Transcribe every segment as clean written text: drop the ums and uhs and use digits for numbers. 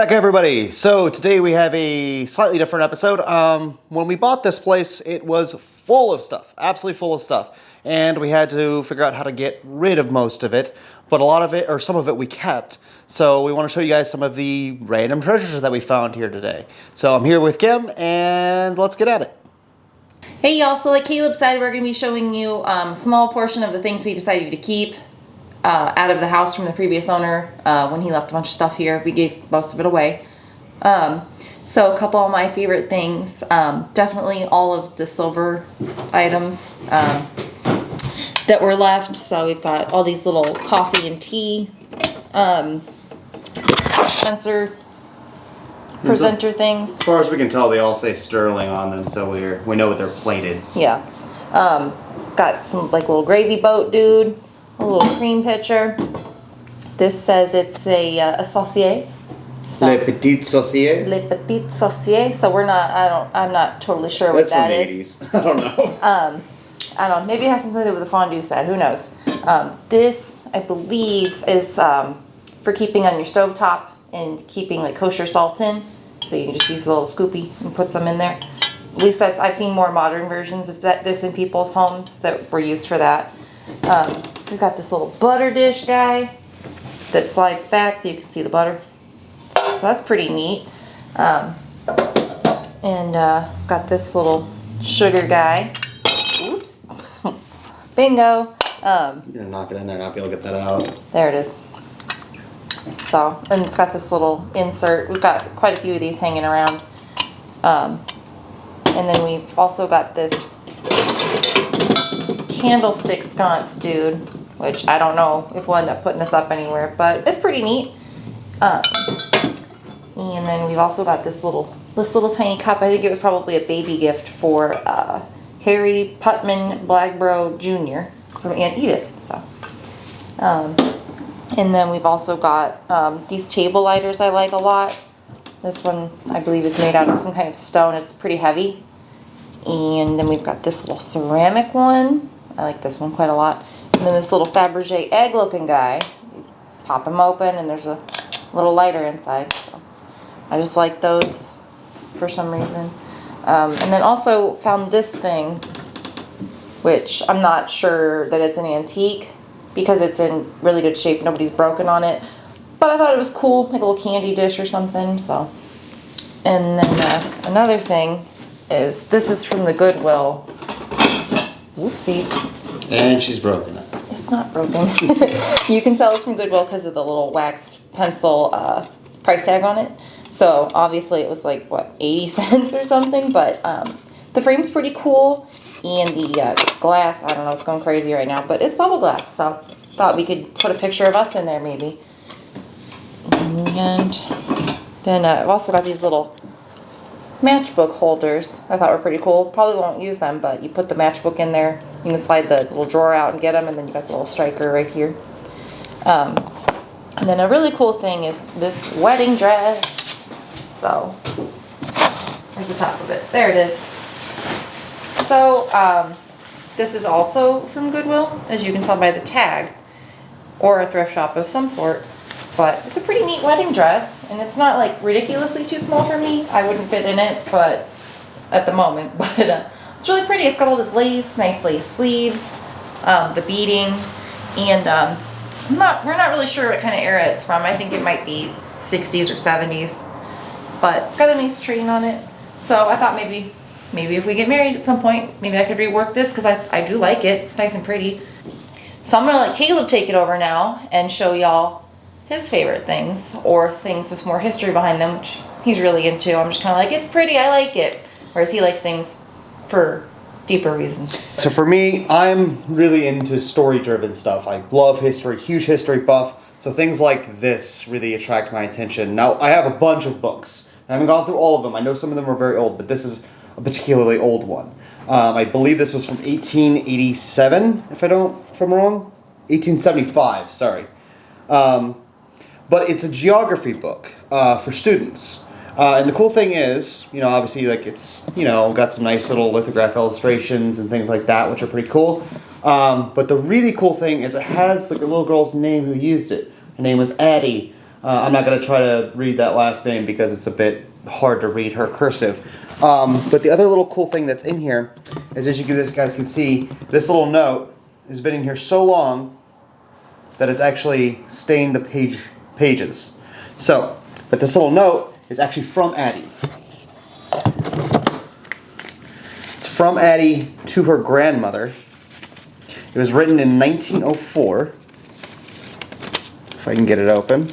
back, everybody. So today we have a slightly different episode. When we bought this place, it was full of stuff, absolutely full of stuff. And we had to figure out how to get rid of most of it, but a lot of it, or some of it, we kept. So we want to show you guys some of the random treasures that we found here today. So I'm here with Kim, and let's get at it. Hey y'all, so like Caleb said, we're going to be showing you a small portion of the things we decided to keep out of the house from the previous owner. When he left a bunch of stuff here, we gave most of it away. So a couple of my favorite things, definitely all of the silver items that were left. So we've got all these little coffee and tea presenter things. As far as we can tell, they all say sterling on them, so we know that they're plated. Yeah. Got some like little gravy boat dude, a little cream pitcher. This says it's a saucier. So, Le Petit Saucier? Le Petit Saucier. So I'm not totally sure what that is. That's from the 80s. I don't know. I don't know. Maybe it has something to do with the fondue set. Who knows? This, I believe, is for keeping on your stovetop and keeping like kosher salt in. So you can just use a little scoopy and put some in there. At least I've seen more modern versions of this in people's homes that were used for that. We've got this little butter dish guy that slides back so you can see the butter. So that's pretty neat. And got this little sugar guy. Oops. Bingo. You're gonna knock it in there and not be able to get that out. There it is. So, and it's got this little insert. We've got quite a few of these hanging around. And then we've also got this candlestick sconce dude, which I don't know if we'll end up putting this up anywhere, but it's pretty neat. And then we've also got this little tiny cup. I think it was probably a baby gift for Harry Putman Blagbro Jr. from Aunt Edith. So, and then we've also got these table lighters I like a lot. This one I believe is made out of some kind of stone. It's pretty heavy. And then we've got this little ceramic one. I like this one quite a lot. And then this little Fabergé egg looking guy. You pop them open and there's a little lighter inside. So I just like those for some reason. And then also found this thing, which I'm not sure that it's an antique because it's in really good shape. Nobody's broken on it. But I thought it was cool, like a little candy dish or something. So, and then another thing is this is from the Goodwill. Whoopsies. And she's broken it. It's not broken. You can tell it's from Goodwill because of the little wax pencil price tag on it. So obviously it was like, what, 80 cents or something? But the frame's pretty cool. And the glass, I don't know, it's going crazy right now. But it's bubble glass. So thought we could put a picture of us in there maybe. And then I've also got these little matchbook holders I thought were pretty cool. Probably won't use them, but you put the matchbook in there. You can slide the little drawer out and get them, and then you got the little striker right here. And then a really cool thing is this wedding dress. So, here's the top of it. There it is. So, this is also from Goodwill, as you can tell by the tag, or a thrift shop of some sort. But it's a pretty neat wedding dress, and it's not like ridiculously too small for me. I wouldn't fit in it, but at the moment. But it's really pretty. It's got all this lace, nice lace sleeves, the beading, and we're not really sure what kind of era it's from. I think it might be 60s or 70s, but it's got a nice train on it. So I thought maybe if we get married at some point, maybe I could rework this because I do like it. It's nice and pretty. So I'm gonna let Caleb take it over now and show y'all his favorite things, or things with more history behind them, which he's really into. I'm just kind of like, it's pretty, I like it. Whereas he likes things for deeper reasons. So for me, I'm really into story-driven stuff. I love history, huge history buff. So things like this really attract my attention. Now, I have a bunch of books. I haven't gone through all of them. I know some of them are very old, but this is a particularly old one. I believe this was from 1887, if I'm wrong. 1875, sorry. But it's a geography book for students. And the cool thing is, obviously, like it's, got some nice little lithograph illustrations and things like that, which are pretty cool. But the really cool thing is it has the little girl's name who used it. Her name was Addie. I'm not going to try to read that last name because it's a bit hard to read her cursive. But the other little cool thing that's in here is, as you guys can see, this little note has been in here so long that it's actually stained the pages. So, but this little note is actually from Addie. It's from Addie to her grandmother. It was written in 1904. If I can get it open.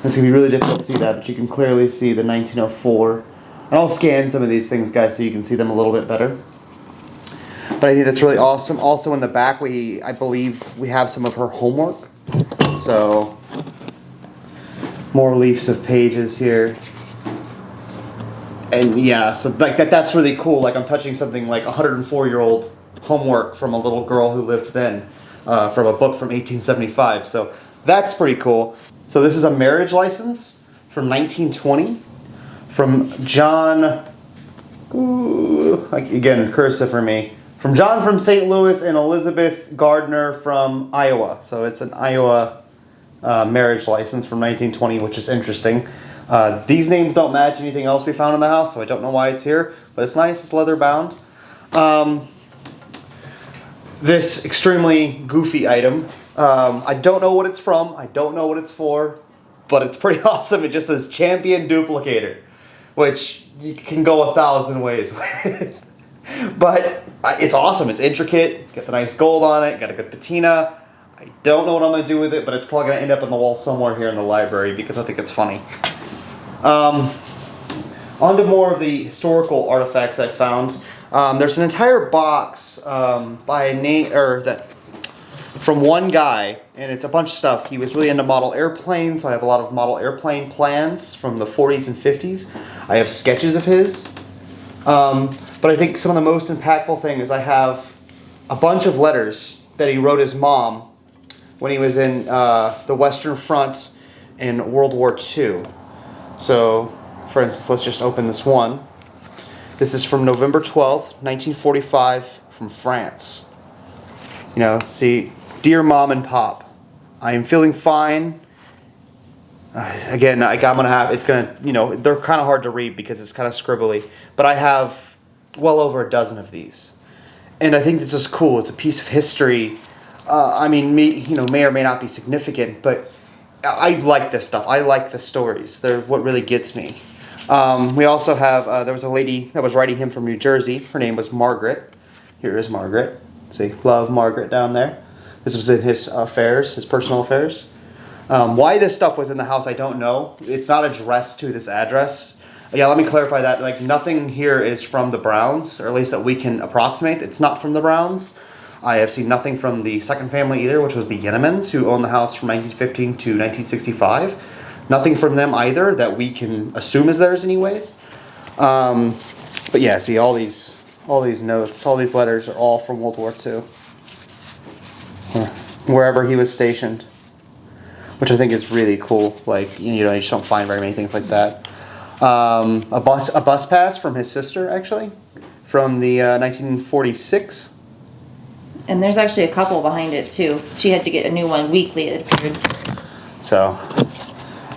It's going to be really difficult to see that, but you can clearly see the 1904. And I'll scan some of these things, guys, so you can see them a little bit better. But I think that's really awesome. Also in the back, I believe we have some of her homework. So, more leaves of pages here. And yeah, so like that's really cool. Like I'm touching something like 104-year-old homework from a little girl who lived then, from a book from 1875. So that's pretty cool. So this is a marriage license from 1920 from John, again, cursive for me, from John from St. Louis and Elizabeth Gardner from Iowa. So it's an Iowa marriage license from 1920, which is interesting. These names don't match anything else we found in the house, so I don't know why it's here, but it's nice. It's leather bound. This extremely goofy item. I don't know what it's from. I don't know what it's for, but it's pretty awesome. It just says Champion Duplicator, which you can go 1,000 ways with. But it's awesome. It's intricate. Got the nice gold on it. Got a good patina. I don't know what I'm going to do with it, but it's probably going to end up on the wall somewhere here in the library because I think it's funny. On to more of the historical artifacts I found. There's an entire box by a name, from one guy, and it's a bunch of stuff. He was really into model airplanes, so I have a lot of model airplane plans from the 40s and 50s. I have sketches of his. But I think some of the most impactful thing is I have a bunch of letters that he wrote his mom when he was in the Western Front in World War II. So, for instance, let's just open this one. This is from November 12th, 1945, from France. You know, see, Dear Mom and Pop, I am feeling fine. Again, I'm gonna have, it's gonna, you know, they're kind of hard to read because it's kind of scribbly, but I have well over a dozen of these. And I think this is cool. It's a piece of history. I mean, may or may not be significant, but I like this stuff. I like the stories. They're what really gets me. We also have, there was a lady that was writing him from New Jersey. Her name was Margaret. Here is Margaret. See, love Margaret down there. This was in his affairs, his personal affairs. Why this stuff was in the house, I don't know. It's not addressed to this address. Yeah, let me clarify that. Like, nothing here is from the Browns, or at least that we can approximate. It's not from the Browns. I have seen nothing from the second family either, which was the Yenemans, who owned the house from 1915 to 1965. Nothing from them either that we can assume is theirs anyways. But yeah, see, all these notes, all these letters are all from World War II. Wherever he was stationed. Which I think is really cool. Like, you know, you just don't find very many things like that. A bus pass from his sister, actually, from the 1946. And there's actually a couple behind it too. She had to get a new one weekly, it appeared. So,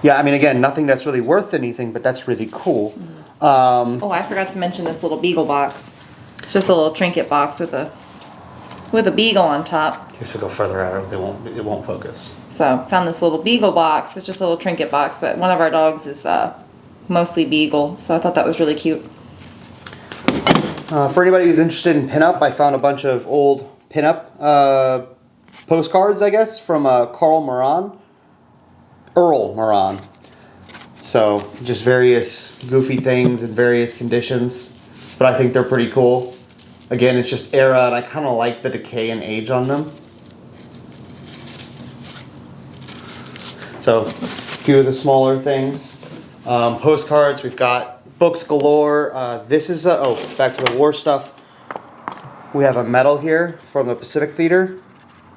yeah, I mean, again, nothing that's really worth anything, but that's really cool. Oh, I forgot to mention this little beagle box. It's just a little trinket box with a beagle on top. You have to go further out, or it won't focus. So found this little beagle box. It's just a little trinket box, but one of our dogs is mostly beagle, so I thought that was really cute. For anybody who's interested in pinup, I found a bunch of old pinup postcards, I guess, from Earl Moran. So just various goofy things in various conditions, but I think they're pretty cool. Again, it's just era, and I kind of like the decay and age on them. So, a few of the smaller things. Postcards, we've got books galore. This is, back to the war stuff. We have a medal here from the Pacific Theater.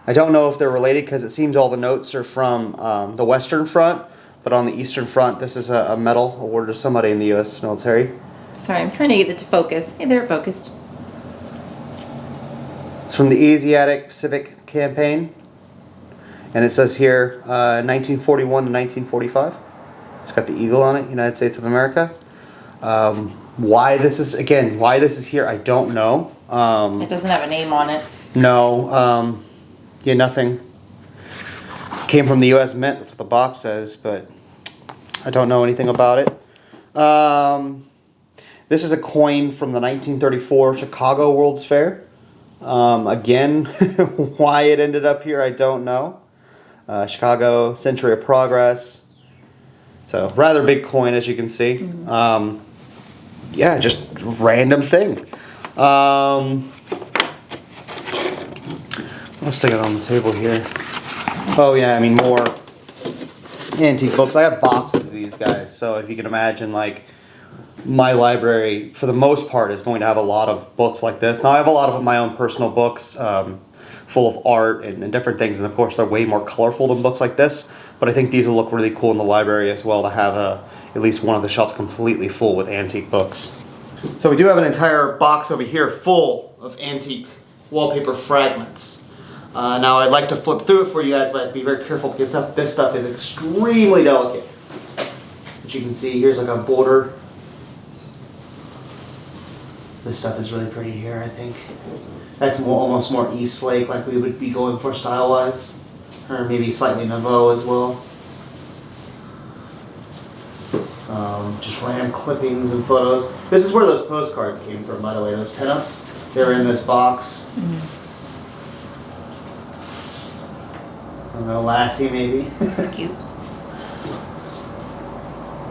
I don't know if they're related because it seems all the notes are from the Western Front, but on the Eastern Front, this is a medal awarded to somebody in the U.S. military. Sorry, I'm trying to get it to focus. Hey, they're focused. It's from the Asiatic Pacific Campaign. And it says here 1941 to 1945. It's got the eagle on it, United States of America. Why this is here, I don't know. It doesn't have a name on it. No, yeah, nothing. Came from the U.S. Mint, that's what the box says, but I don't know anything about it. This is a coin from the 1934 Chicago World's Fair. Again, why it ended up here, I don't know. Chicago Century of Progress. So, rather big coin, as you can see. Mm-hmm. Yeah, just random thing. I'll stick it on the table here. Oh yeah, I mean more antique books. I have boxes of these guys, so if you can imagine, like, my library, for the most part, is going to have a lot of books like this. Now, I have a lot of my own personal books, full of art and different things, and of course, they're way more colorful than books like this, but I think these will look really cool in the library as well, to have at least one of the shelves completely full with antique books. So we do have an entire box over here full of antique wallpaper fragments. Now, I'd like to flip through it for you guys, but I have to be very careful because this stuff is extremely delicate. As you can see, here's like a border. This stuff is really pretty here, I think. That's almost more East Lake, like we would be going for style-wise. Or maybe slightly Nouveau as well. Just random clippings and photos. This is where those postcards came from, by the way, those pinups. They're in this box. I don't know, Lassie maybe. That's cute.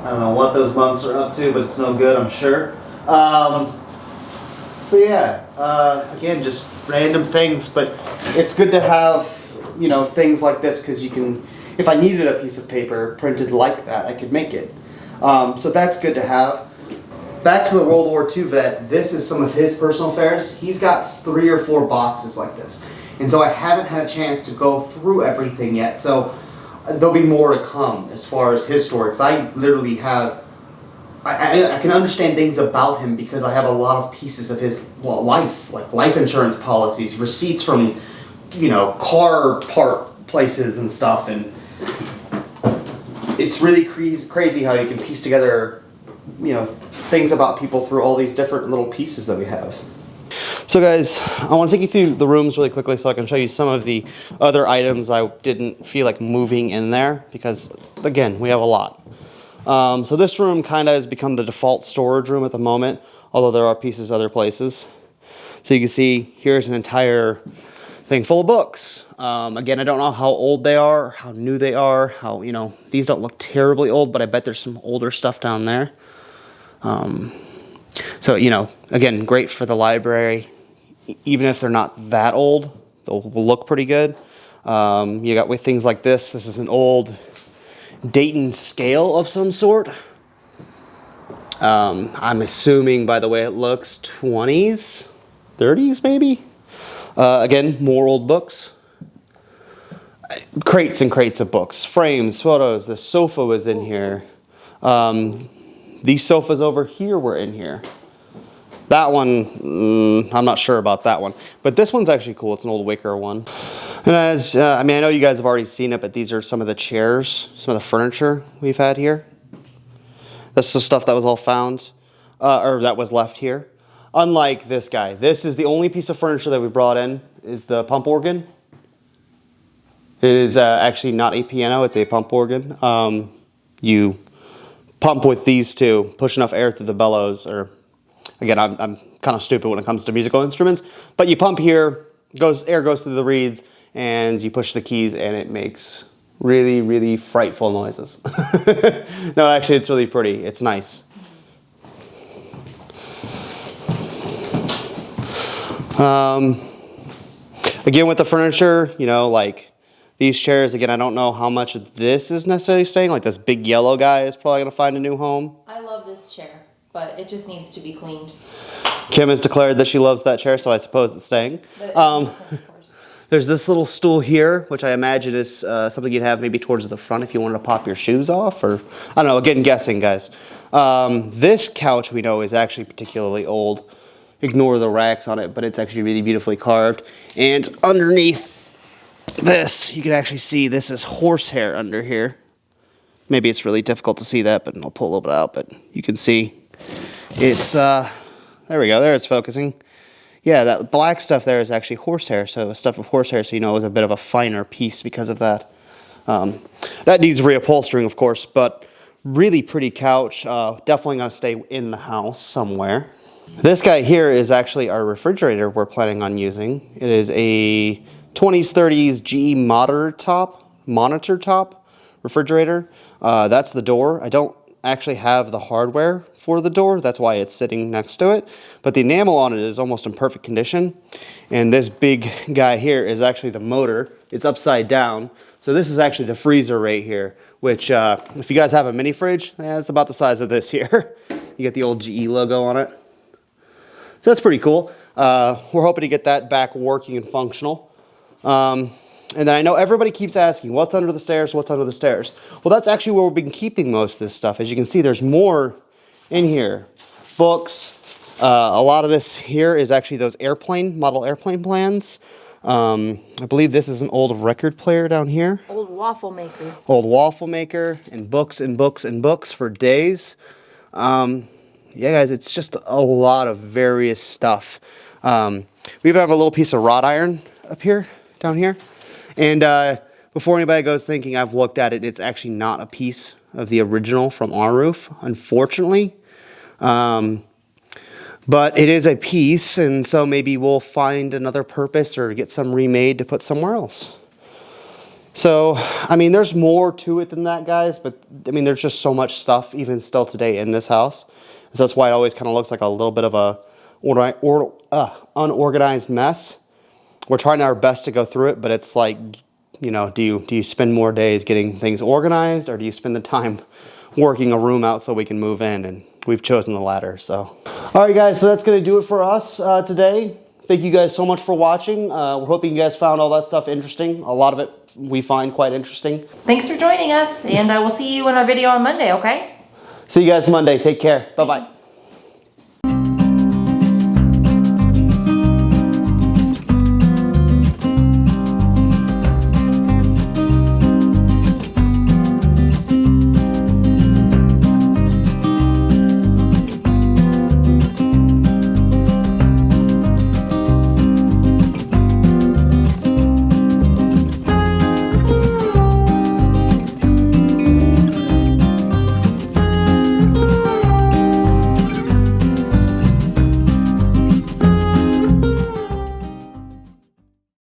I don't know what those monks are up to, but it's no good, I'm sure. So yeah, again, just random things, but it's good to have, you know, things like this, because you can, if I needed a piece of paper printed like that, I could make it. So that's good to have. Back to the World War II vet, this is some of his personal fares. He's got 3 or 4 boxes like this. And so I haven't had a chance to go through everything yet, so there'll be more to come as far as his story, because I literally have, I can understand things about him because I have a lot of pieces of his life, like life insurance policies, receipts from, you know, car part places and stuff, and it's really crazy how you can piece together, you know, things about people through all these different little pieces that we have. So guys, I want to take you through the rooms really quickly so I can show you some of the other items I didn't feel like moving in there because, again, we have a lot. So this room kind of has become the default storage room at the moment, although there are pieces other places. So you can see here's an entire thing full of books. Again, I don't know how old they are, how new they are, how, you know, these don't look terribly old, but I bet there's some older stuff down there. So, you know, again, great for the library. Even if they're not that old, they'll look pretty good. You got with things like this. This is an old Dayton scale of some sort. I'm assuming by the way it looks 20s, 30s maybe. Again, more old books. Crates and crates of books, frames, photos. The sofa was in here. These sofas over here were in here. That one, I'm not sure about that one. But this one's actually cool. It's an old wicker one. And as, I mean, I know you guys have already seen it, but these are some of the chairs, some of the furniture we've had here. That's the stuff that was all found, or that was left here. Unlike this guy. This is the only piece of furniture that we brought in, is the pump organ. It is actually not a piano, it's a pump organ. You pump with these two, push enough air through the bellows, or again, I'm kind of stupid when it comes to musical instruments, but you pump here, air goes through the reeds, and you push the keys, and it makes really, really frightful noises. No, actually, it's really pretty. It's nice. Again, with the furniture, you know, like these chairs, again, I don't know how much of this is necessarily staying. Like this big yellow guy is probably going to find a new home. I love this chair, but it just needs to be cleaned. Kim has declared that she loves that chair, so I suppose it's staying. There's this little stool here, which I imagine is something you'd have maybe towards the front if you wanted to pop your shoes off, or I don't know, again, guessing, guys. This couch we know is actually particularly old. Ignore the racks on it, but it's actually really beautifully carved. And underneath this, you can actually see this is horsehair under here. Maybe it's really difficult to see that, but I'll pull a little bit out, but you can see it's, there we go, there it's focusing. Yeah, that black stuff there is actually horsehair, so stuff of horsehair, so you know it was a bit of a finer piece because of that. That needs reupholstering, of course, but really pretty couch. Definitely going to stay in the house somewhere. This guy here is actually our refrigerator we're planning on using. It is a 20s, 30s GE monitor top refrigerator. That's the door. I don't actually have the hardware for the door. That's why it's sitting next to it. But the enamel on it is almost in perfect condition. And this big guy here is actually the motor. It's upside down. So this is actually the freezer right here, which if you guys have a mini fridge, it's about the size of this here. You get the old GE logo on it. So that's pretty cool. We're hoping to get that back working and functional. And then I know everybody keeps asking, what's under the stairs, what's under the stairs? Well, that's actually where we've been keeping most of this stuff. As you can see, there's more in here. Books. A lot of this here is actually those model airplane plans. I believe this is an old record player down here. Old waffle maker. Old waffle maker, and books and books and books for days. Yeah, guys, it's just a lot of various stuff. We even have a little piece of wrought iron up here, down here. And before anybody goes thinking I've looked at it, it's actually not a piece of the original from our roof, unfortunately. But it is a piece, and so maybe we'll find another purpose or get some remade to put somewhere else. So, I mean, there's more to it than that, guys, but, I mean, there's just so much stuff, even still today, in this house. So that's why it always kind of looks like a little bit of a unorganized mess. We're trying our best to go through it, but it's like, you know, do you spend more days getting things organized, or do you spend the time working a room out so we can move in? And we've chosen the latter, so. All right, guys, so that's going to do it for us today. Thank you guys so much for watching. We're hoping you guys found all that stuff interesting. A lot of it we find quite interesting. Thanks for joining us, and we'll see you in our video on Monday, okay? See you guys Monday. Take care. Bye-bye.